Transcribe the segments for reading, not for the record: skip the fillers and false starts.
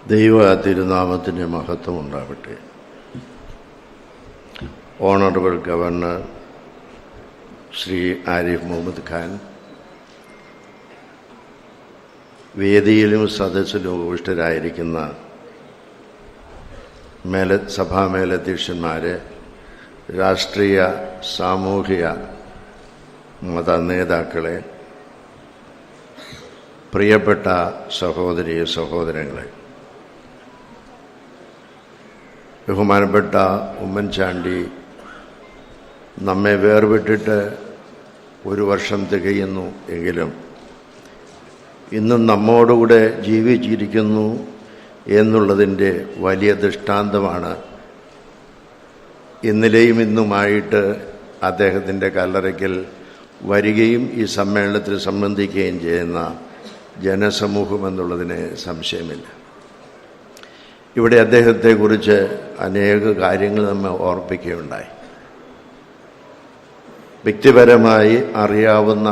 ദൈവ തിരുനാമത്തിന് മഹത്വം ഉണ്ടാവട്ടെ. ഓണറബിൾ ഗവർണർ ശ്രീ ആരിഫ് മുഹമ്മദ് ഖാൻ, വേദിയിലും സദസ്സിലും ഉപവിഷ്ടരായിരിക്കുന്ന സഭാ മേലധ്യക്ഷന്മാരെ, രാഷ്ട്രീയ സാമൂഹിക മത നേതാക്കളെ, പ്രിയപ്പെട്ട സഹോദരീ സഹോദരങ്ങളെ, ബഹുമാനപ്പെട്ട ഉമ്മൻചാണ്ടി നമ്മെ വേർവിട്ടിട്ട് ഒരു വർഷം തികയുന്നു എങ്കിലും ഇന്നും നമ്മോടുകൂടെ ജീവിച്ചിരിക്കുന്നു എന്നുള്ളതിൻ്റെ വലിയ ദൃഷ്ടാന്തമാണ് ഇന്നലെയും ഇന്നുമായിട്ട് അദ്ദേഹത്തിൻ്റെ കല്ലറയ്ക്കൽ വരികയും ഈ സമ്മേളനത്തിൽ സംബന്ധിക്കുകയും ചെയ്യുന്ന ജനസമൂഹം എന്നുള്ളതിന് സംശയമില്ല. ഇവിടെ അദ്ദേഹത്തെക്കുറിച്ച് അനേക കാര്യങ്ങൾ നമ്മെ ഓർപ്പിക്കുകയുണ്ടായി. വ്യക്തിപരമായി അറിയാവുന്ന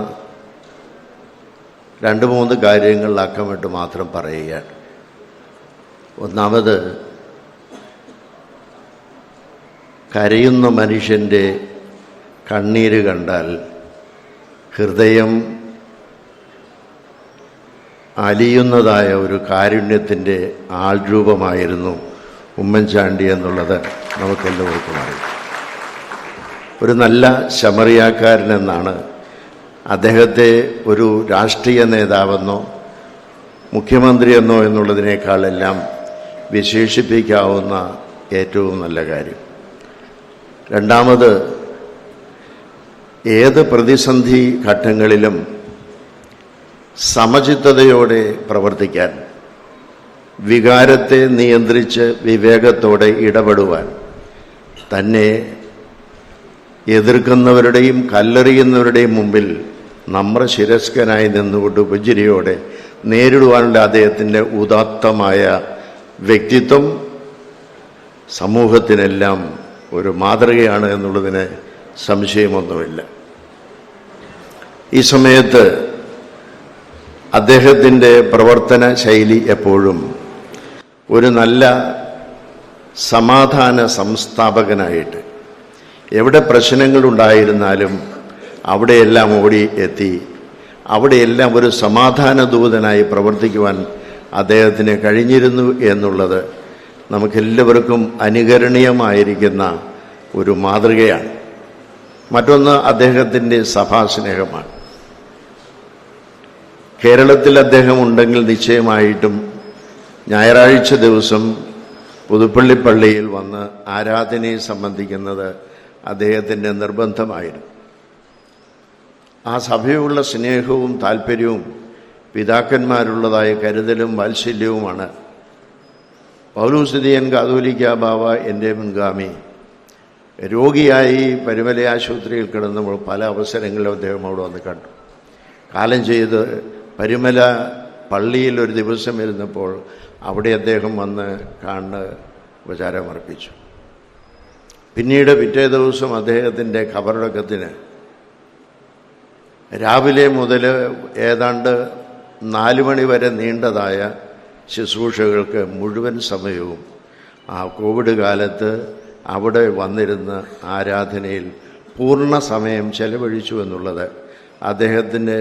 2-3 കാര്യങ്ങൾ അക്കമിട്ട് മാത്രം പറയുകയാണ്. ഒന്നാമത്, കരയുന്ന മനുഷ്യൻ്റെ കണ്ണീര് കണ്ടാൽ ഹൃദയം അലിയുന്നതായ ഒരു കാരുണ്യത്തിൻ്റെ ആൾരൂപമായിരുന്നു ഉമ്മൻചാണ്ടി എന്നുള്ളത് നമുക്കെല്ലാവർക്കും അറിയാം. ഒരു നല്ല ശമറിയാക്കാരനെന്നാണ് അദ്ദേഹത്തെ ഒരു രാഷ്ട്രീയ നേതാവെന്നോ മുഖ്യമന്ത്രിയെന്നോ എന്നുള്ളതിനേക്കാളെല്ലാം വിശേഷിപ്പിക്കാവുന്ന ഏറ്റവും നല്ല കാര്യം. രണ്ടാമത്, ഏത് പ്രതിസന്ധി ഘട്ടങ്ങളിലും സമചിത്തതയോടെ പ്രവർത്തിക്കാൻ, വികാരത്തെ നിയന്ത്രിച്ച് വിവേകത്തോടെ ഇടപെടുവാൻ, തന്നെ എതിർക്കുന്നവരുടെയും കല്ലെറിയുന്നവരുടെയും മുമ്പിൽ നമ്രശിരസ്കനായി നിന്നുകൊണ്ട് പുഞ്ചിരിയോടെ നേരിടുവാനുള്ള അദ്ദേഹത്തിൻ്റെ ഉദാത്തമായ വ്യക്തിത്വം സമൂഹത്തിനെല്ലാം ഒരു മാതൃകയാണ് എന്നുള്ളതിന് സംശയമൊന്നുമില്ല. ഈ സമയത്ത് അദ്ദേഹത്തിൻ്റെ പ്രവർത്തന ശൈലി എപ്പോഴും ഒരു നല്ല സമാധാന സംസ്ഥാപകനായിട്ട്, എവിടെ പ്രശ്നങ്ങളുണ്ടായിരുന്നാലും അവിടെയെല്ലാം ഓടി എത്തി അവിടെയെല്ലാം ഒരു സമാധാന ദൂതനായി പ്രവർത്തിക്കുവാൻ അദ്ദേഹത്തിന് കഴിഞ്ഞിരുന്നു എന്നുള്ളത് നമുക്കെല്ലാവർക്കും അനുകരണീയമായിരിക്കുന്ന ഒരു മാതൃകയാണ്. മറ്റൊന്ന്, അദ്ദേഹത്തിൻ്റെ സഭാസ്നേഹമാണ്. കേരളത്തിൽ അദ്ദേഹം ഉണ്ടെങ്കിൽ നിശ്ചയമായിട്ടും ഞായറാഴ്ച ദിവസം പുതുപ്പള്ളി പള്ളിയിൽ വന്ന് ആരാധനയെ സംബന്ധിക്കുന്നത് അദ്ദേഹത്തിൻ്റെ നിർബന്ധമായിരുന്നു. ആ സഭയുള്ള സ്നേഹവും താല്പര്യവും പിതാക്കന്മാരുള്ളതായ കരുതലും വാത്സല്യവുമാണ് പൗലോസ് കാതോലിക്ക ബാവ എൻ്റെ മുൻഗാമി രോഗിയായി പരുമല ആശുപത്രിയിൽ കിടന്നപ്പോൾ പല അവസരങ്ങളിലും അദ്ദേഹം അവിടെ വന്ന് കണ്ടു. കാലം ചെയ്ത് പരുമല പള്ളിയിൽ ഒരു ദിവസം ഇരുന്നപ്പോൾ അവിടെ അദ്ദേഹം വന്ന് കാണുന്ന ഉപചാരമർപ്പിച്ചു. പിന്നീട് പിറ്റേ ദിവസം അദ്ദേഹത്തിൻ്റെ ഖബറടക്കത്തിന് രാവിലെ മുതൽ ഏതാണ്ട് 4 മണി വരെ നീണ്ടതായ ശുശ്രൂഷകൾക്ക് മുഴുവൻ സമയവും ആ കോവിഡ് കാലത്ത് അവിടെ വന്നിരുന്ന് ആരാധനയിൽ പൂർണ്ണ സമയം ചെലവഴിച്ചു എന്നുള്ളത് അദ്ദേഹത്തിൻ്റെ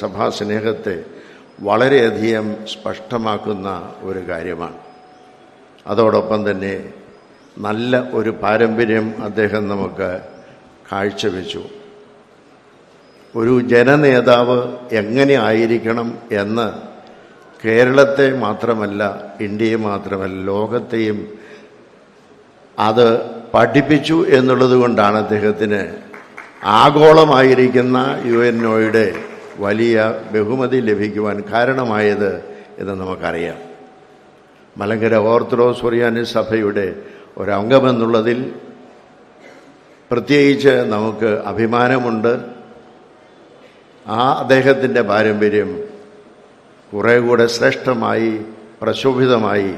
സഭാസ്നേഹത്തെ വളരെയധികം സ്പഷ്ടമാക്കുന്ന ഒരു കാര്യമാണ്. അതോടൊപ്പം തന്നെ നല്ല ഒരു പാരമ്പര്യം അദ്ദേഹം നമുക്ക് കാഴ്ചവെച്ചു. ഒരു ജനനേതാവ് എങ്ങനെ ആയിരിക്കണം എന്ന് കേരളത്തെ മാത്രമല്ല, ഇന്ത്യയെ മാത്രമല്ല, ലോകത്തെയും അത് പഠിപ്പിച്ചു എന്നുള്ളത് കൊണ്ടാണ് അദ്ദേഹത്തിന് ആഗോളമായിരിക്കുന്ന UNOയുടെ വലിയ ബഹുമതി ലഭിക്കുവാൻ കാരണമായത് എന്ന് നമുക്കറിയാം. മലങ്കര ഓർത്തഡോക്സ് സുറിയാനി സഭയുടെ ഒരംഗമെന്നുള്ളതിൽ പ്രത്യേകിച്ച് നമുക്ക് അഭിമാനമുണ്ട്. ആ അദ്ദേഹത്തിൻ്റെ പാരമ്പര്യം കുറേ കൂടെ ശ്രേഷ്ഠമായി പ്രശോഭിതമായി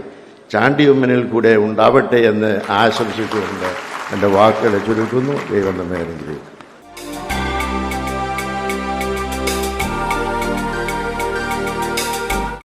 ചാണ്ടിയുമ്മനിൽ കൂടെ ഉണ്ടാവട്ടെ എന്ന് ആശംസിച്ചുകൊണ്ട് എൻ്റെ വാക്കുകളെ ചുരുക്കുന്നു. ദൈവം നമ്മെ അനുഗ്രഹിക്കും.